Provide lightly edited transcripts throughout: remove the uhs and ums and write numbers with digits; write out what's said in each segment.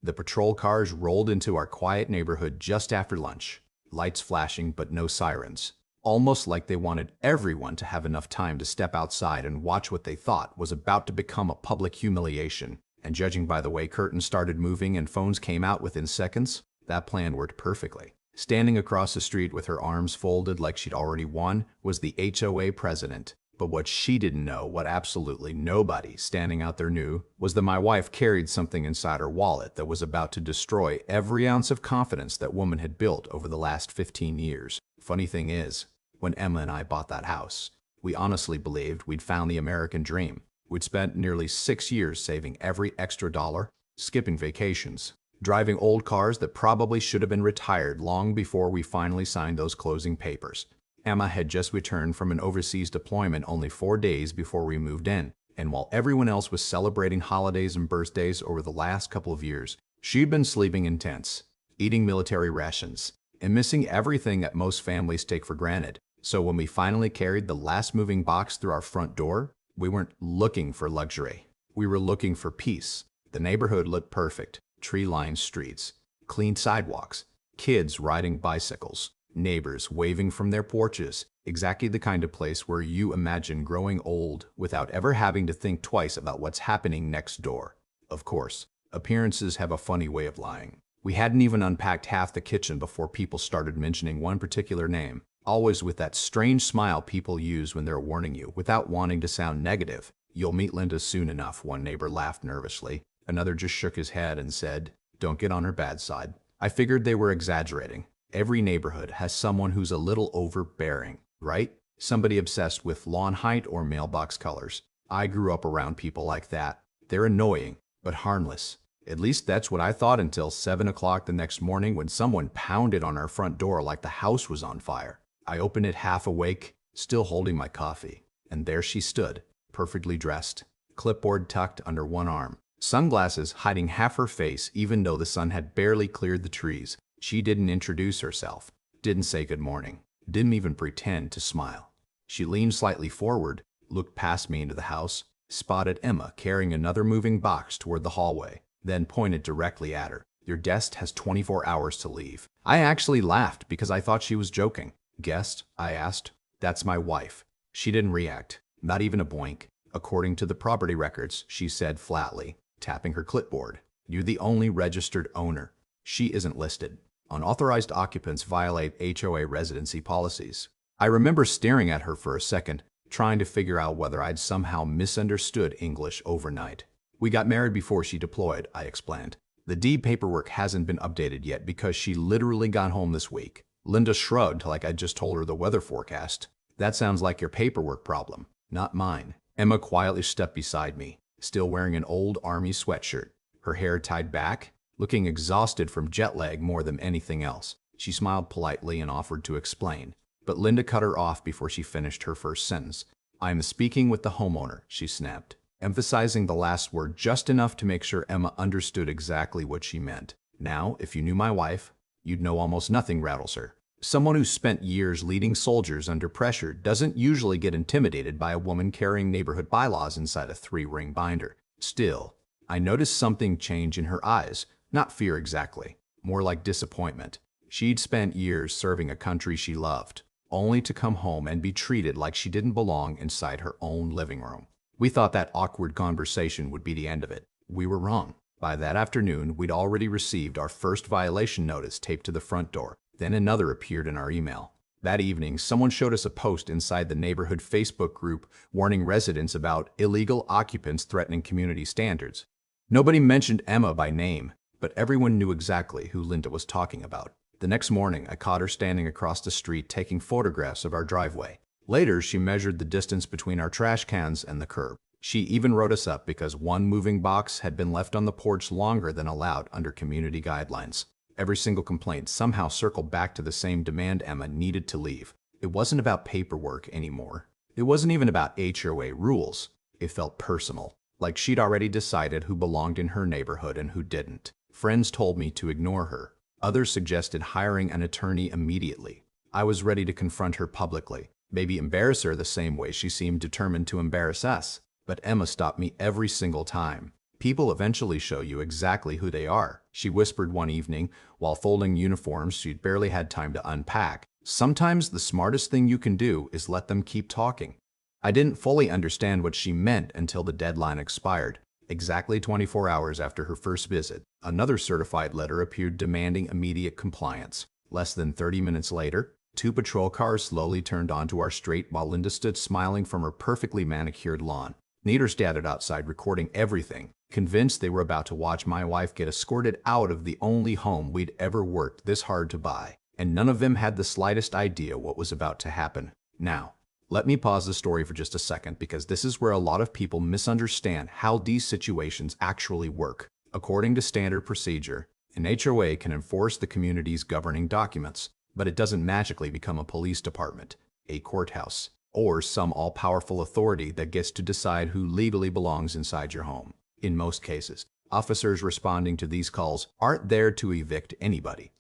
The patrol cars rolled into our quiet neighborhood just after lunch, lights flashing but no sirens, almost like they wanted everyone to have enough time to step outside and watch what they thought was about to become a public humiliation. And judging by the way curtains started moving and phones came out within seconds, that plan worked perfectly. Standing across the street with her arms folded like she'd already won was the HOA president. But what she didn't know, what absolutely nobody standing out there knew, was that my wife carried something inside her wallet that was about to destroy every ounce of confidence that woman had built over the last 15 years. Funny thing is, when Emma and I bought that house, we honestly believed we'd found the American dream. We'd spent nearly 6 years saving every extra dollar, skipping vacations, driving old cars that probably should have been retired long before we finally signed those closing papers. Emma had just returned from an overseas deployment only 4 days before we moved in, and while everyone else was celebrating holidays and birthdays over the last couple of years, she'd been sleeping in tents, eating military rations, and missing everything that most families take for granted. So when we finally carried the last moving box through our front door, we weren't looking for luxury. We were looking for peace. The neighborhood looked perfect. Tree-lined streets, clean sidewalks, kids riding bicycles, neighbors waving from their porches, exactly the kind of place where you imagine growing old without ever having to think twice about what's happening next door. Of course, appearances have a funny way of lying. We hadn't even unpacked half the kitchen before people started mentioning one particular name, always with that strange smile people use when they're warning you without wanting to sound negative. "You'll meet Linda soon enough," one neighbor laughed nervously. Another just shook his head and said, "Don't get on her bad side." I figured they were exaggerating. Every neighborhood has someone who's a little overbearing, right? Somebody obsessed with lawn height or mailbox colors. I grew up around people like that. They're annoying, but harmless. At least that's what I thought until 7 o'clock the next morning when someone pounded on our front door like the house was on fire. I opened it half awake, still holding my coffee, and there she stood, perfectly dressed, clipboard tucked under one arm, sunglasses hiding half her face even though the sun had barely cleared the trees. She didn't introduce herself, didn't say good morning, didn't even pretend to smile. She leaned slightly forward, looked past me into the house, spotted Emma carrying another moving box toward the hallway, then pointed directly at her. "Your guest has 24 hours to leave." I actually laughed because I thought she was joking. "Guest?" I asked. "That's my wife." She didn't react, not even a boink. "According to the property records," she said flatly, tapping her clipboard. "You're the only registered owner. She isn't listed. Unauthorized occupants violate HOA residency policies." I remember staring at her for a second, trying to figure out whether I'd somehow misunderstood English overnight. "We got married before she deployed," I explained. "The deed paperwork hasn't been updated yet because she literally got home this week." Linda shrugged like I'd just told her the weather forecast. "That sounds like your paperwork problem, not mine." Emma quietly stepped beside me, still wearing an old army sweatshirt, her hair tied back, looking exhausted from jet lag more than anything else. She smiled politely and offered to explain, but Linda cut her off before she finished her first sentence. "I am speaking with the homeowner," she snapped, emphasizing the last word just enough to make sure Emma understood exactly what she meant. Now, if you knew my wife, you'd know almost nothing rattles her. Someone who spent years leading soldiers under pressure doesn't usually get intimidated by a woman carrying neighborhood bylaws inside a 3-ring binder. Still, I noticed something change in her eyes. Not fear exactly, more like disappointment. She'd spent years serving a country she loved, only to come home and be treated like she didn't belong inside her own living room. We thought that awkward conversation would be the end of it. We were wrong. By that afternoon, we'd already received our first violation notice taped to the front door. Then another appeared in our email. That evening, someone showed us a post inside the neighborhood Facebook group warning residents about illegal occupants threatening community standards. Nobody mentioned Emma by name, but everyone knew exactly who Linda was talking about. The next morning, I caught her standing across the street taking photographs of our driveway. Later, she measured the distance between our trash cans and the curb. She even wrote us up because one moving box had been left on the porch longer than allowed under community guidelines. Every single complaint somehow circled back to the same demand: Emma needed to leave. It wasn't about paperwork anymore. It wasn't even about HOA rules. It felt personal, like she'd already decided who belonged in her neighborhood and who didn't. Friends told me to ignore her. Others suggested hiring an attorney immediately. I was ready to confront her publicly, maybe embarrass her the same way she seemed determined to embarrass us. But Emma stopped me every single time. People eventually show you exactly who they are, she whispered one evening while folding uniforms she'd barely had time to unpack. Sometimes the smartest thing you can do is let them keep talking. I didn't fully understand what she meant until the deadline expired. Exactly 24 hours after her first visit, another certified letter appeared demanding immediate compliance. Less than 30 minutes later, 2 patrol cars slowly turned onto our street while Linda stood smiling from her perfectly manicured lawn. Neighbors gathered outside recording everything, convinced they were about to watch my wife get escorted out of the only home we'd ever worked this hard to buy. And none of them had the slightest idea what was about to happen. Now, let me pause the story for just a second because this is where a lot of people misunderstand how these situations actually work. According to standard procedure, an HOA can enforce the community's governing documents, but it doesn't magically become a police department, a courthouse, or some all-powerful authority that gets to decide who legally belongs inside your home. In most cases, officers responding to these calls aren't there to evict anybody.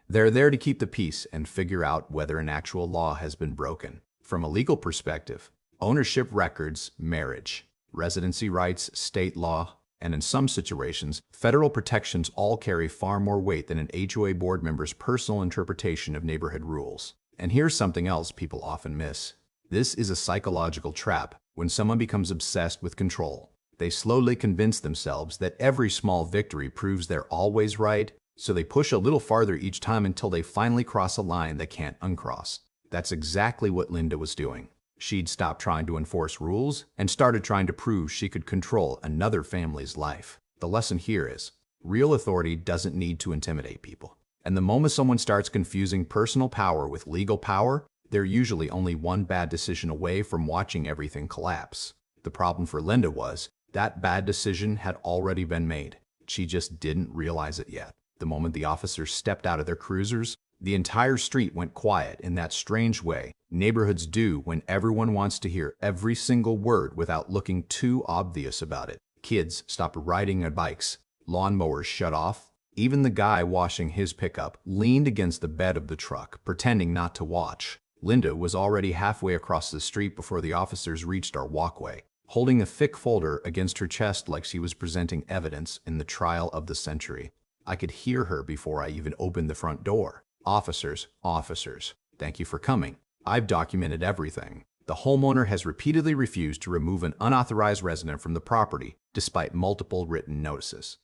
They're there to keep the peace and figure out whether an actual law has been broken. From a legal perspective, ownership records, marriage, residency rights, state law, and in some situations, federal protections all carry far more weight than an HOA board member's personal interpretation of neighborhood rules. And here's something else people often miss. This is a psychological trap. When someone becomes obsessed with control, they slowly convince themselves that every small victory proves they're always right, so they push a little farther each time until they finally cross a line they can't uncross. That's exactly what Linda was doing. She'd stopped trying to enforce rules and started trying to prove she could control another family's life. The lesson here is, real authority doesn't need to intimidate people. And the moment someone starts confusing personal power with legal power, they're usually only one bad decision away from watching everything collapse. The problem for Linda was, that bad decision had already been made. She just didn't realize it yet. The moment the officers stepped out of their cruisers, the entire street went quiet in that strange way neighborhoods do when everyone wants to hear every single word without looking too obvious about it. Kids stopped riding their bikes, lawnmowers shut off. Even the guy washing his pickup leaned against the bed of the truck, pretending not to watch. Linda was already halfway across the street before the officers reached our walkway, holding a thick folder against her chest like she was presenting evidence in the trial of the century. I could hear her before I even opened the front door. Officers, thank you for coming. I've documented everything. The homeowner has repeatedly refused to remove an unauthorized resident from the property, despite multiple written notices.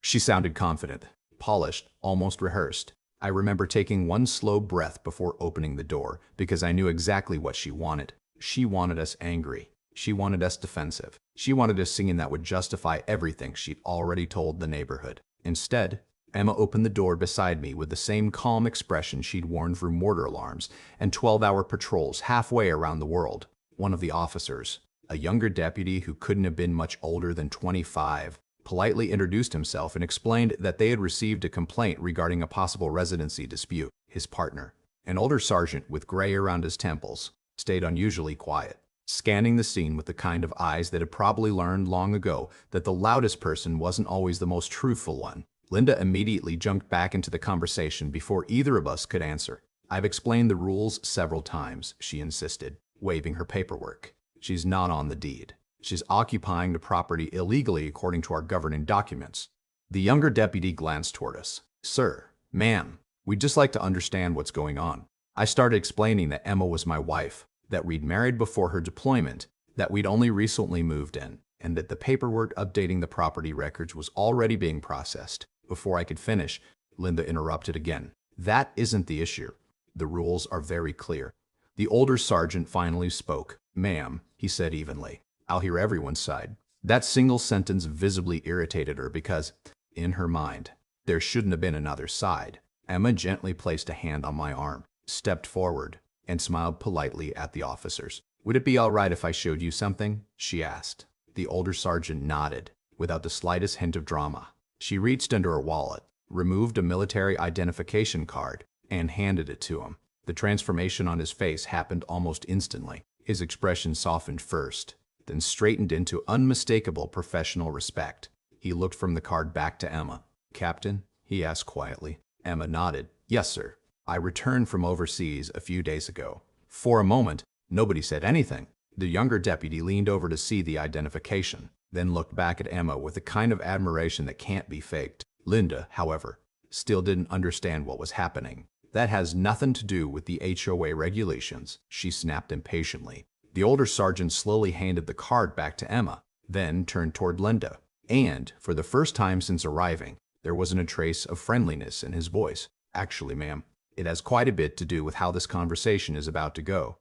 She sounded confident, polished, almost rehearsed. I remember taking one slow breath before opening the door, because I knew exactly what she wanted. She wanted us angry. She wanted us defensive. She wanted a scene that would justify everything she'd already told the neighborhood. Instead, Emma opened the door beside me with the same calm expression she'd worn through mortar alarms and 12-hour patrols halfway around the world. One of the officers, a younger deputy who couldn't have been much older than 25, politely introduced himself and explained that they had received a complaint regarding a possible residency dispute. His partner, an older sergeant with gray around his temples, stayed unusually quiet, scanning the scene with the kind of eyes that had probably learned long ago that the loudest person wasn't always the most truthful one. Linda immediately jumped back into the conversation before either of us could answer. I've explained the rules several times, she insisted, waving her paperwork. She's not on the deed. She's occupying the property illegally according to our governing documents. The younger deputy glanced toward us. Sir, ma'am, we'd just like to understand what's going on. I started explaining that Emma was my wife, that we'd married before her deployment, that we'd only recently moved in, and that the paperwork updating the property records was already being processed. Before I could finish, Linda interrupted again. That isn't the issue. The rules are very clear. The older sergeant finally spoke. Ma'am, he said evenly, I'll hear everyone's side. That single sentence visibly irritated her because, in her mind, there shouldn't have been another side. Emma gently placed a hand on my arm, stepped forward, and smiled politely at the officers. Would it be all right if I showed you something? She asked. The older sergeant nodded, without the slightest hint of drama. She reached into her wallet, removed a military identification card, and handed it to him. The transformation on his face happened almost instantly. His expression softened first, then straightened into unmistakable professional respect. He looked from the card back to Emma. Captain? He asked quietly. Emma nodded. Yes, sir. I returned from overseas a few days ago. For a moment, nobody said anything. The younger deputy leaned over to see the identification. then looked back at Emma with a kind of admiration that can't be faked. Linda, however, still didn't understand what was happening. That has nothing to do with the HOA regulations, she snapped impatiently. The older sergeant slowly handed the card back to Emma, then turned toward Linda. And, for the first time since arriving, there wasn't a trace of friendliness in his voice. Actually, ma'am, it has quite a bit to do with how this conversation is about to go.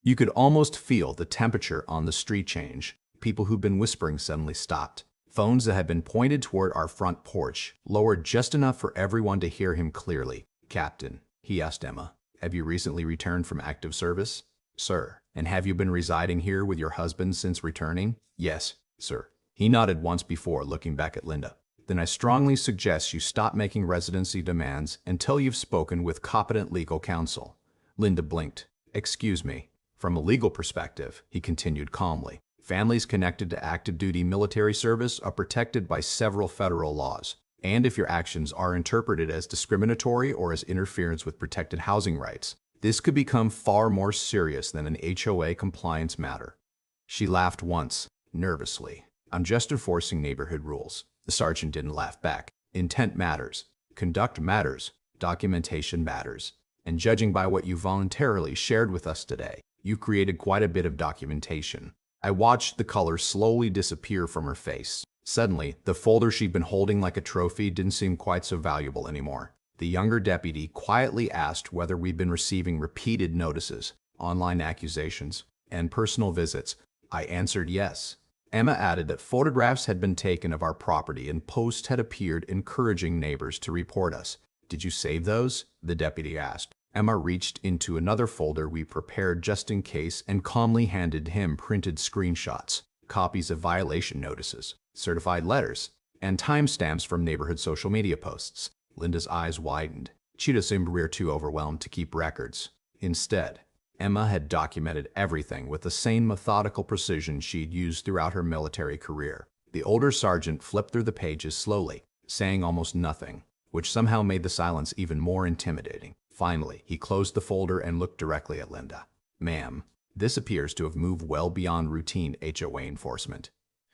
You could almost feel the temperature on the street change. People who'd been whispering suddenly stopped. Phones that had been pointed toward our front porch lowered just enough for everyone to hear him clearly. Captain, he asked Emma, have you recently returned from active service? Sir. And have you been residing here with your husband since returning? Yes, sir. He nodded once before, looking back at Linda. Then I strongly suggest you stop making residency demands until you've spoken with competent legal counsel. Linda blinked. Excuse me. From a legal perspective, he continued calmly, families connected to active duty military service are protected by several federal laws. And if your actions are interpreted as discriminatory or as interference with protected housing rights, this could become far more serious than an HOA compliance matter. She laughed once, nervously. I'm just enforcing neighborhood rules. The sergeant didn't laugh back. Intent matters. Conduct matters. Documentation matters. And judging by what you voluntarily shared with us today, you created quite a bit of documentation. I watched the color slowly disappear from her face. Suddenly, the folder she'd been holding like a trophy didn't seem quite so valuable anymore. The younger deputy quietly asked whether we'd been receiving repeated notices, online accusations, and personal visits. I answered yes. Emma added that photographs had been taken of our property and posts had appeared encouraging neighbors to report us. Did you save those? The deputy asked. Emma reached into another folder we prepared just in case and calmly handed him printed screenshots, copies of violation notices, certified letters, and timestamps from neighborhood social media posts. Linda's eyes widened. Cheetah seemed we were too overwhelmed to keep records. Instead, Emma had documented everything with the same methodical precision she'd used throughout her military career. The older sergeant flipped through the pages slowly, saying almost nothing, which somehow made the silence even more intimidating. Finally, he closed the folder and looked directly at Linda. Ma'am, this appears to have moved well beyond routine HOA enforcement.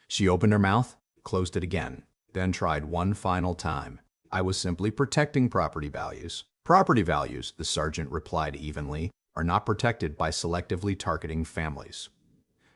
She opened her mouth, closed it again, then tried one final time. I was simply protecting property values. Property values, the sergeant replied evenly, are not protected by selectively targeting families.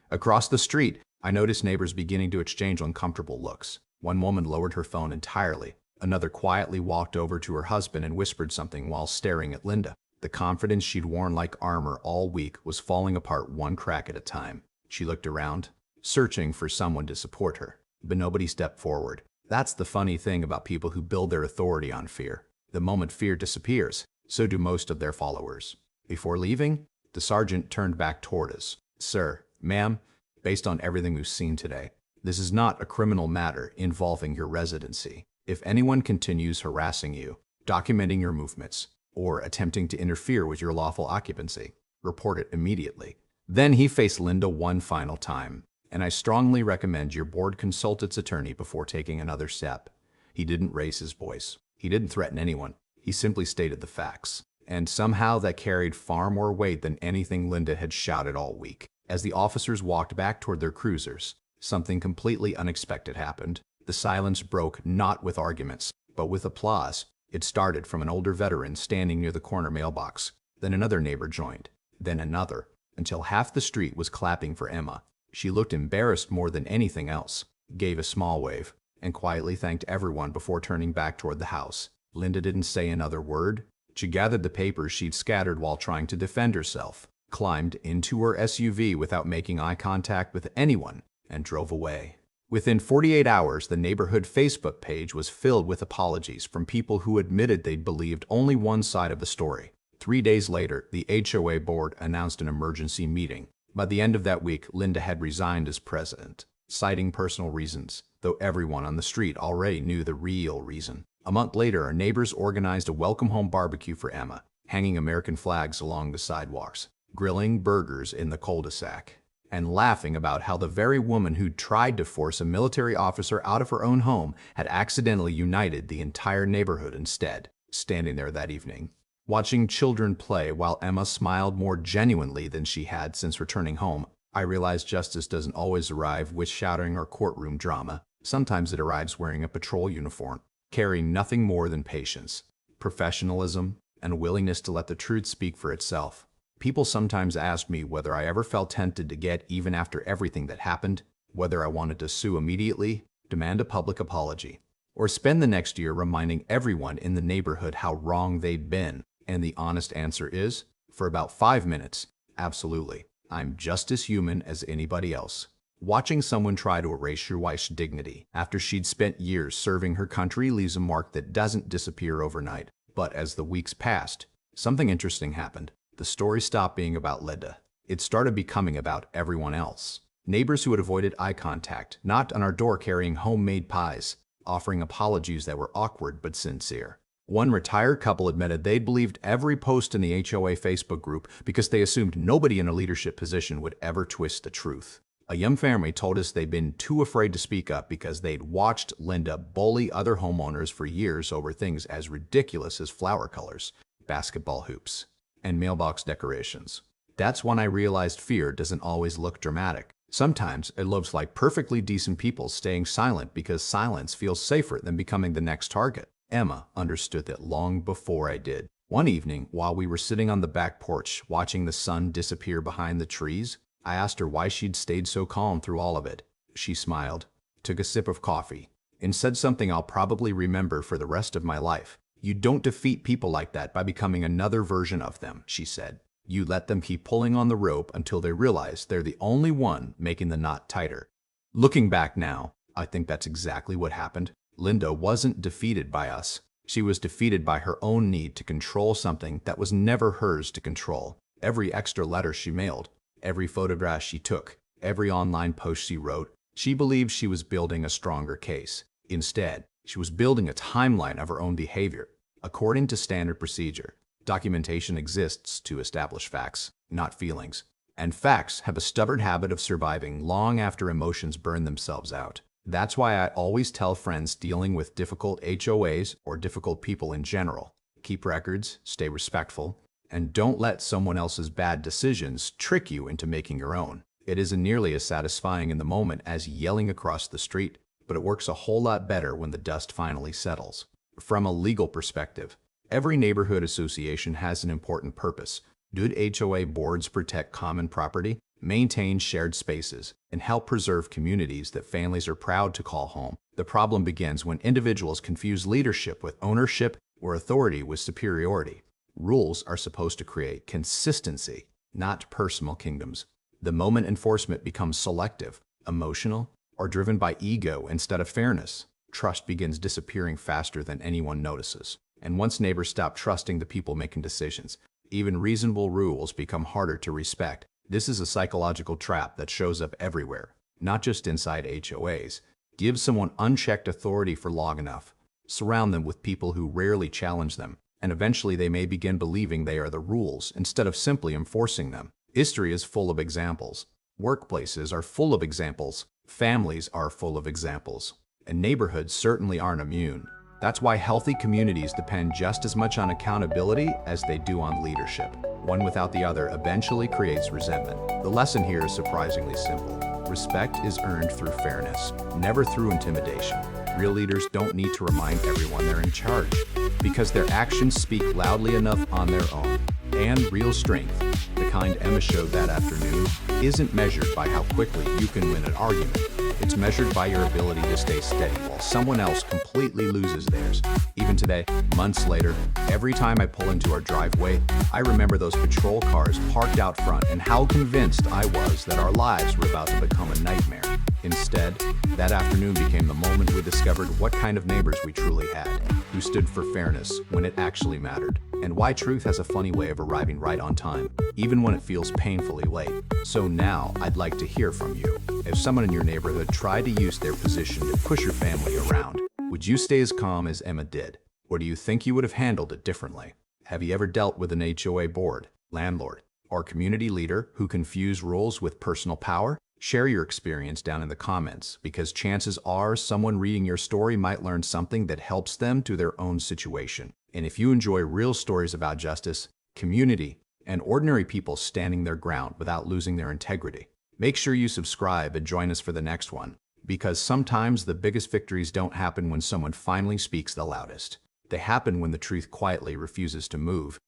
Across the street, I noticed neighbors beginning to exchange uncomfortable looks. One woman lowered her phone entirely. Another quietly walked over to her husband and whispered something while staring at Linda. The confidence she'd worn like armor all week was falling apart one crack at a time. She looked around, searching for someone to support her, but nobody stepped forward. That's the funny thing about people who build their authority on fear. The moment fear disappears, so do most of their followers. Before leaving, the sergeant turned back toward us. Sir, ma'am, based on everything we've seen today, this is not a criminal matter involving your residency. If anyone continues harassing you, documenting your movements, or attempting to interfere with your lawful occupancy, report it immediately. Then he faced Linda one final time. And I strongly recommend your board consult its attorney before taking another step. He didn't raise his voice. He didn't threaten anyone. He simply stated the facts. And somehow that carried far more weight than anything Linda had shouted all week. As the officers walked back toward their cruisers, something completely unexpected happened. The silence broke not with arguments, but with applause. It started from an older veteran standing near the corner mailbox. Then another neighbor joined. Then another, until half the street was clapping for Emma. She looked embarrassed more than anything else, gave a small wave, and quietly thanked everyone before turning back toward the house. Linda didn't say another word. She gathered the papers she'd scattered while trying to defend herself, climbed into her SUV without making eye contact with anyone, and drove away. Within 48 hours, the neighborhood Facebook page was filled with apologies from people who admitted they'd believed only one side of the story. 3 days later, the HOA board announced an emergency meeting. By the end of that week, Linda had resigned as president, citing personal reasons, though everyone on the street already knew the real reason. A month later, our neighbors organized a welcome home barbecue for Emma, hanging American flags along the sidewalks, grilling burgers in the cul-de-sac, and laughing about how the very woman who'd tried to force a military officer out of her own home had accidentally united the entire neighborhood instead. Standing there that evening, watching children play while Emma smiled more genuinely than she had since returning home, I realize justice doesn't always arrive with shouting or courtroom drama. Sometimes it arrives wearing a patrol uniform, carrying nothing more than patience, professionalism, and a willingness to let the truth speak for itself. People sometimes ask me whether I ever felt tempted to get even after everything that happened, whether I wanted to sue immediately, demand a public apology, or spend the next year reminding everyone in the neighborhood how wrong they'd been. And the honest answer is, for about 5 minutes, absolutely. I'm just as human as anybody else. Watching someone try to erase your wife's dignity after she'd spent years serving her country leaves a mark that doesn't disappear overnight. But as the weeks passed, something interesting happened. The story stopped being about Linda. It started becoming about everyone else. Neighbors who had avoided eye contact knocked on our door carrying homemade pies, offering apologies that were awkward but sincere. One retired couple admitted they'd believed every post in the HOA Facebook group because they assumed nobody in a leadership position would ever twist the truth. A young family told us they'd been too afraid to speak up because they'd watched Linda bully other homeowners for years over things as ridiculous as flower colors, basketball hoops, and mailbox decorations. That's when I realized fear doesn't always look dramatic. Sometimes it looks like perfectly decent people staying silent because silence feels safer than becoming the next target. Emma understood that long before I did. One evening, while we were sitting on the back porch watching the sun disappear behind the trees, I asked her why she'd stayed so calm through all of it. She smiled, took a sip of coffee, and said something I'll probably remember for the rest of my life. "You don't defeat people like that by becoming another version of them," she said. "You let them keep pulling on the rope until they realize they're the only one making the knot tighter." Looking back now, I think that's exactly what happened. Linda wasn't defeated by us. She was defeated by her own need to control something that was never hers to control. Every extra letter she mailed, every photograph she took, every online post she wrote, she believed she was building a stronger case. Instead, she was building a timeline of her own behavior. According to standard procedure, documentation exists to establish facts, not feelings. And facts have a stubborn habit of surviving long after emotions burn themselves out. That's why I always tell friends dealing with difficult HOAs or difficult people in general, keep records, stay respectful, and don't let someone else's bad decisions trick you into making your own. It isn't nearly as satisfying in the moment as yelling across the street, but it works a whole lot better when the dust finally settles. From a legal perspective, every neighborhood association has an important purpose. Good HOA boards protect common property, maintain shared spaces, and help preserve communities that families are proud to call home. The problem begins when individuals confuse leadership with ownership or authority with superiority. Rules are supposed to create consistency, not personal kingdoms. The moment enforcement becomes selective, emotional, or driven by ego instead of fairness, trust begins disappearing faster than anyone notices. And once neighbors stop trusting the people making decisions, even reasonable rules become harder to respect. This is a psychological trap that shows up everywhere, not just inside HOAs. Give someone unchecked authority for long enough. Surround them with people who rarely challenge them, and eventually they may begin believing they are the rules instead of simply enforcing them. History is full of examples. Workplaces are full of examples. Families are full of examples. And neighborhoods certainly aren't immune. That's why healthy communities depend just as much on accountability as they do on leadership. One without the other eventually creates resentment. The lesson here is surprisingly simple. Respect is earned through fairness, never through intimidation. Real leaders don't need to remind everyone they're in charge, because their actions speak loudly enough on their own. And real strength, the kind Emma showed that afternoon, isn't measured by how quickly you can win an argument. It's measured by your ability to stay steady while someone else completely loses theirs. Even today, months later, every time I pull into our driveway, I remember those patrol cars parked out front and how convinced I was that our lives were about to become a nightmare. Instead, that afternoon became the moment we discovered what kind of neighbors we truly had, who stood for fairness when it actually mattered, and why truth has a funny way of arriving right on time, even when it feels painfully late. So now, I'd like to hear from you. If someone in your neighborhood tried to use their position to push your family around, would you stay as calm as Emma did? Or do you think you would have handled it differently? Have you ever dealt with an HOA board, landlord, or community leader who confuse rules with personal power? Share your experience down in the comments, because chances are someone reading your story might learn something that helps them to their own situation. And if you enjoy real stories about justice, community, and ordinary people standing their ground without losing their integrity, Make sure you subscribe and join us for the next one, because sometimes the biggest victories don't happen when someone finally speaks the loudest. They happen when the truth quietly refuses to move.